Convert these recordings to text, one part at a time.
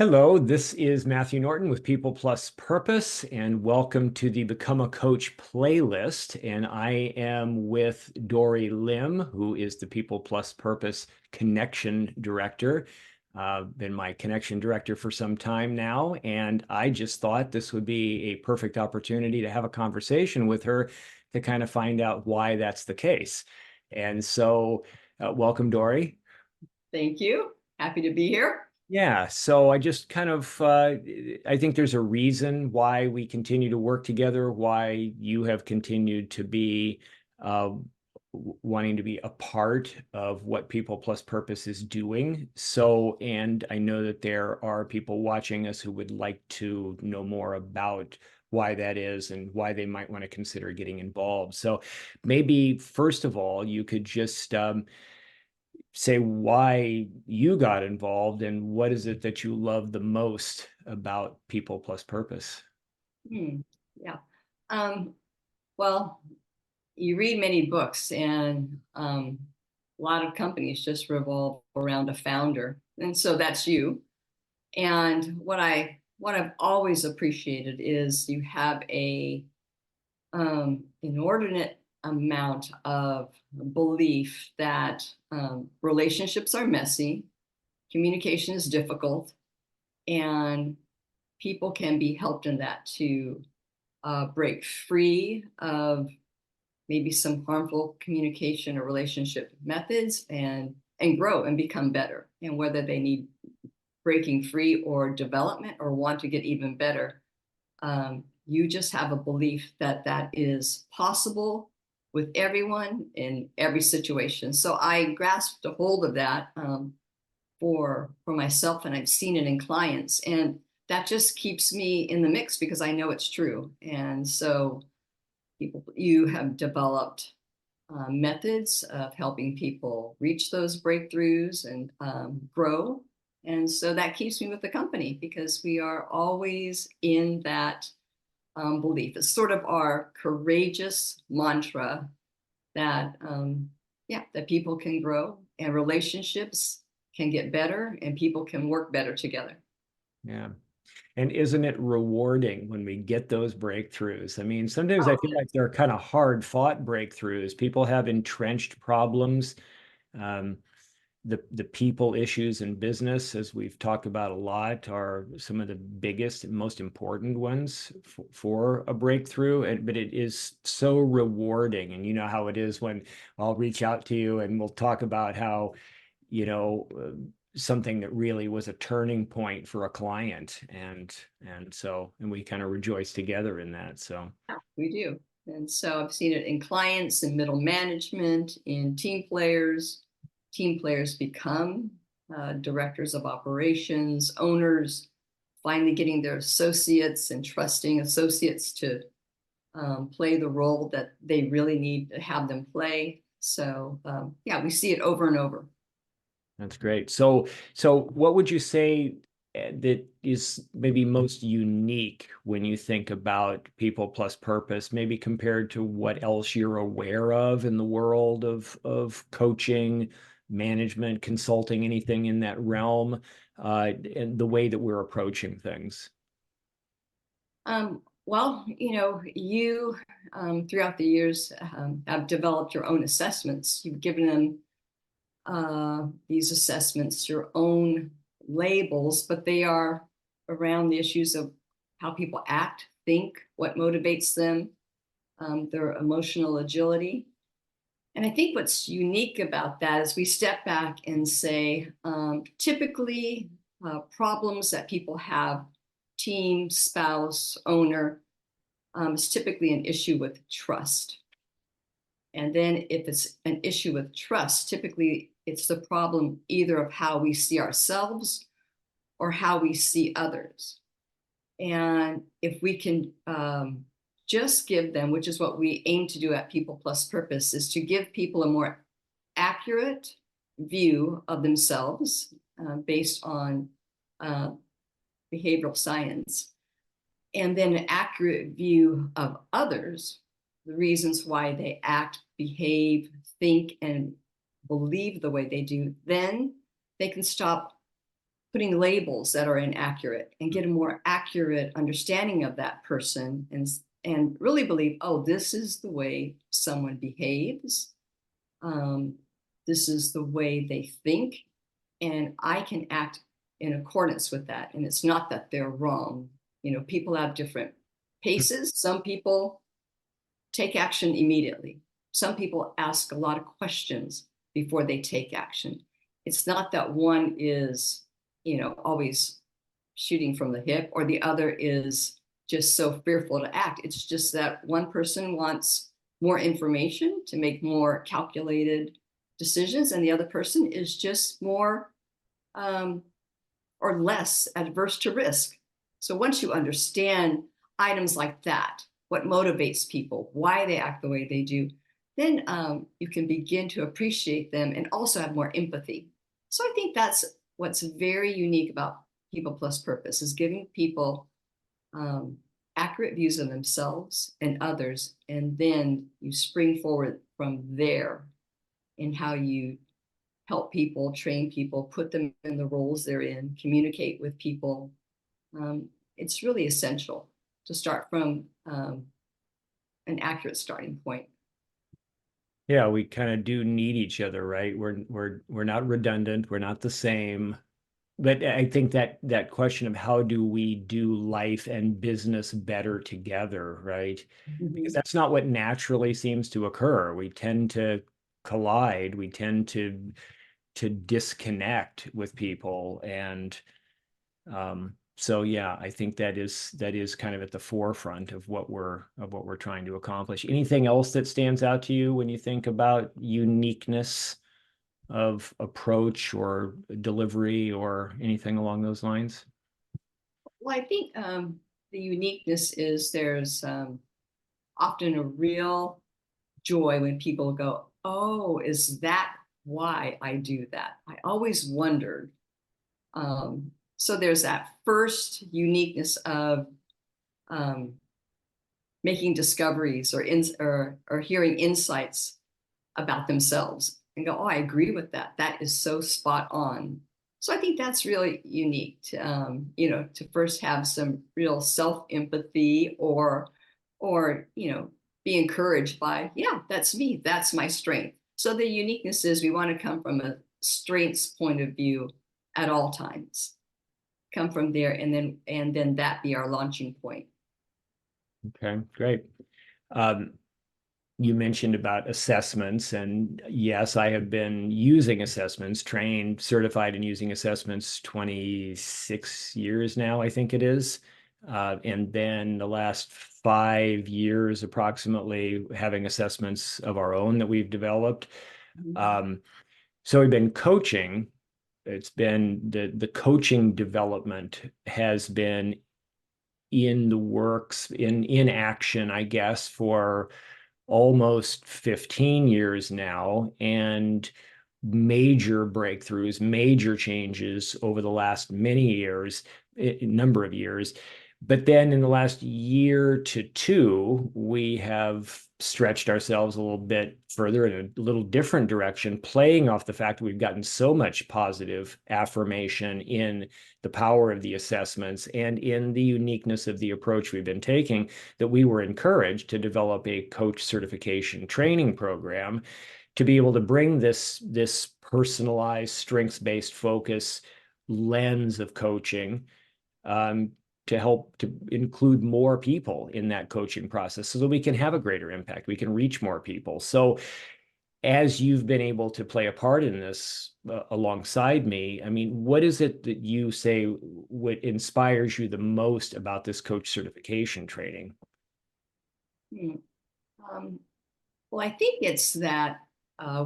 Hello, this is Matthew Norton with People Plus Purpose, and welcome to the Become a Coach playlist. And I am with Dorie Lim, who is the People Plus Purpose Connection Director. Been my connection director for some time now, and I just thought this would be a perfect opportunity to have a conversation with her to kind of find out why that's the case. And so, welcome, Dorie. Thank you. Happy to be here. Yeah, so I just kind of I think there's a reason why we continue to work together, why you have continued to be uh, wanting to be a part of what People Plus Purpose is doing. So, and I know that there are people watching us who would like to know more about why that is and why they might want to consider getting involved. So maybe first of all, you could just say why you got involved and what is it that you love the most about People Plus Purpose? Hmm. Yeah. Um, well, you read many books, and a lot of companies just revolve around a founder, and so that's you. And what I've always appreciated is you have a inordinate amount of belief that relationships are messy, communication is difficult, and people can be helped in that to break free of maybe some harmful communication or relationship methods and grow and become better. And whether they need breaking free or development or want to get even better, you just have a belief that that is possible with everyone in every situation. So I grasped a hold of that for myself, and I've seen it in clients, and that just keeps me in the mix because I know it's true. And so you have developed methods of helping people reach those breakthroughs and grow. And so that keeps me with the company because we are always in that belief. It's sort of our courageous mantra that, yeah, that people can grow and relationships can get better and people can work better together. Yeah. And isn't it rewarding when we get those breakthroughs? I mean, sometimes I Oh, feel like they're kind of hard fought breakthroughs. People have entrenched problems. Um, the people issues in business, as we've talked about a lot, are some of the biggest and most important ones for a breakthrough. But it is so rewarding. And you know how it is when I'll reach out to you and we'll talk about how, you know, something that really was a turning point for a client. And we kind of rejoice together in that. So yeah, we do. And so I've seen it in clients, in middle management, in team players. Team players become directors of operations, owners, finally getting their associates and trusting associates to play the role that they really need to have them play. So yeah, we see it over and over. that's great. So what would you say that is maybe most unique when you think about People Plus Purpose, maybe compared to what else you're aware of in the world of coaching, management, consulting, anything in that realm, and the way that we're approaching things? Well, you throughout the years have developed your own assessments. You've given them these assessments your own labels, but they are around the issues of how people act, think, what motivates them, their emotional agility. And I think what's unique about that is we step back and say, typically, problems that people have, team, spouse, owner, is typically an issue with trust. And then if it's an issue with trust, typically it's the problem either of how we see ourselves or how we see others. And if we can just give them, which is what we aim to do at People Plus Purpose, is to give people a more accurate view of themselves based on uh, behavioral science, and then an accurate view of others, the reasons why they act, behave, think, and believe the way they do, then they can stop putting labels that are inaccurate and get a more accurate understanding of that person, and really believe, oh, this is the way someone behaves. Um, this is the way they think, and I can act in accordance with that. And it's not that they're wrong. People have different paces. Some people take action immediately. Some people ask a lot of questions before they take action. It's not that one is, always shooting from the hip, or the other is just so fearful to act. It's just that one person wants more information to make more calculated decisions, and the other person is just more um, or less adverse to risk. So once you understand items like that, what motivates people, why they act the way they do, then you can begin to appreciate them and also have more empathy. So I think that's what's very unique about People Plus Purpose, is giving people um, accurate views of themselves and others, and then you spring forward from there in how you help people, train people, put them in the roles they're in, communicate with people. It's really essential to start from an accurate starting point. Yeah, we kind of do need each other, right? We're not redundant, we're not the same. But I think that question of how do we do life and business better together, right? Because Mhm. that's not what naturally seems to occur. We tend to collide, we tend to disconnect with people. And so yeah, I think that is kind of at the forefront of what we're trying to accomplish. Anything else that stands out to you when you think about uniqueness of approach or delivery or anything along those lines? Well, I think the uniqueness is there's often a real joy when people go, oh, is that why I do that? I always wondered. So there's that first uniqueness of um, making discoveries, or hearing insights about themselves and go, oh, I agree with that. That is so spot on. So I think that's really unique to first have some real self empathy, or be encouraged by, yeah, that's me. That's my strength. So the uniqueness is we want to come from a strengths point of view at all times, come from there, and then that be our launching point. Okay, great. Um, you mentioned about assessments, and yes, I have been using assessments, trained, certified in using assessments 26 years now, I think it is. And then the last 5 years, approximately, having assessments of our own that we've developed. Mhm. Um, so we've been coaching. It's been the coaching development has been in the works, in action, I guess, for almost 15 years now, and major breakthroughs, major changes over the last many years, a number of years. But then in the last year to two, we have stretched ourselves a little bit further in a little different direction, playing off the fact that we've gotten so much positive affirmation in the power of the assessments and in the uniqueness of the approach we've been taking, that we were encouraged to develop a coach certification training program to be able to bring this personalized strengths-based focus lens of coaching, um, to help to include more people in that coaching process so that we can have a greater impact, we can reach more people. So as you've been able to play a part in this, alongside me, I mean, what is it that you say what inspires you the most about this coach certification training? Hmm. Well, I think it's that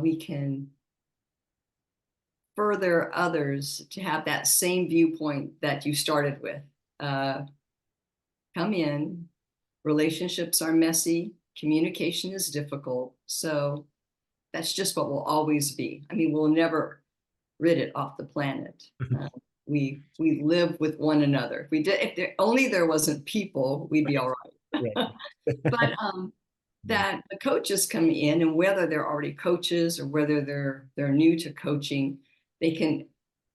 we can further others to have that same viewpoint that you started with. Uh, Come in, relationships are messy, communication is difficult. So that's just what will always be. I mean, we'll never rid it off the planet. Uh, we live with one another. If there wasn't people, we'd be all Right. right. But that the coaches come in, and whether they're already coaches or whether they're new to coaching, they can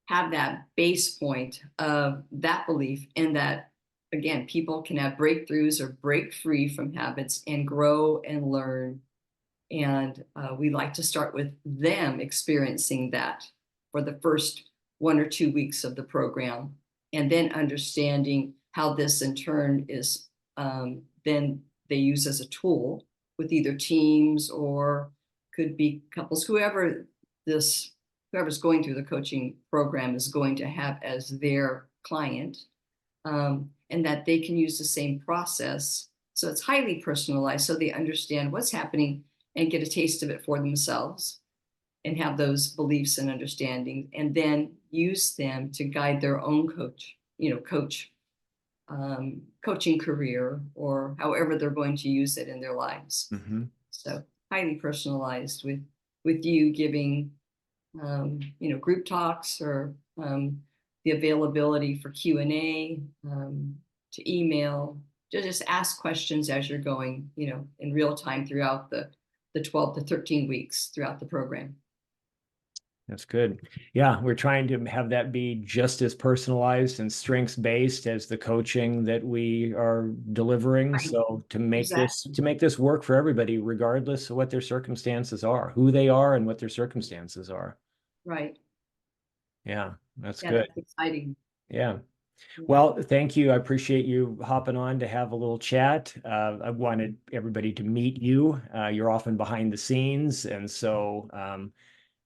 have that base point of that belief, and that again, people can have breakthroughs or break free from habits and grow and learn. And we like to start with them experiencing that for the first 1 or 2 weeks of the program, and then understanding how this in turn is then they use as a tool with either teams or could be couples, this whoever's going through the coaching program is going to have as their client, and that they can use the same process. So it's highly personalized, so they understand what's happening and get a taste of it for themselves and have those beliefs and understanding, and then use them to guide their own coaching career, or however they're going to use it in their lives. Mm-hmm. So highly personalized, with you giving group talks, or the availability for Q&A, to email, to just ask questions as you're going, in real time throughout the 12 to 13 weeks throughout the program. That's good. Yeah, we're trying to have that be just as personalized and strengths based as the coaching that we are delivering. Right. So Exactly. to make this work for everybody, regardless of what their circumstances are, who they are and what their circumstances are. Right. Yeah, that's Yeah, good. that's exciting. Yeah. Yeah. Well, thank you. I appreciate you hopping on to have a little chat. I wanted everybody to meet you. You're often behind the scenes, and so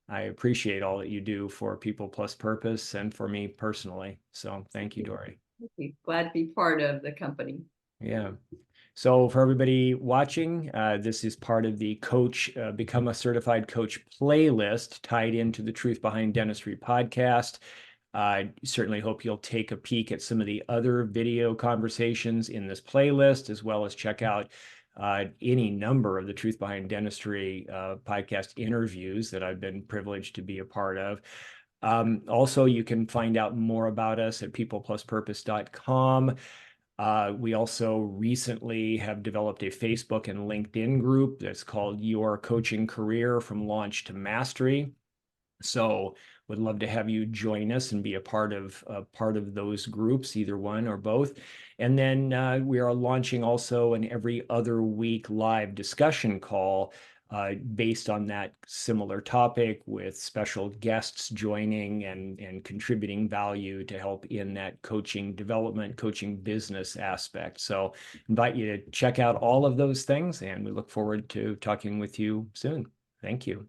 I appreciate all that you do for People Plus Purpose and for me personally. So thank you, Dorie. Thank you. Glad to be part of the company. Yeah. So for everybody watching, this is part of the Become a Certified Coach playlist tied into the Truth Behind Dentistry podcast. I certainly hope you'll take a peek at some of the other video conversations in this playlist, as well as check out any number of the Truth Behind Dentistry podcast interviews that I've been privileged to be a part of. Also, you can find out more about us at peoplepluspurpose.com. We also recently have developed a Facebook and LinkedIn group that's called Your Coaching Career from Launch to Mastery. So would love to have you join us and be a part of those groups, either one or both. And then we are launching also an every other week live discussion call based on that similar topic, with special guests joining and contributing value to help in that coaching development, coaching business aspect. So invite you to check out all of those things, and we look forward to talking with you soon. Thank you.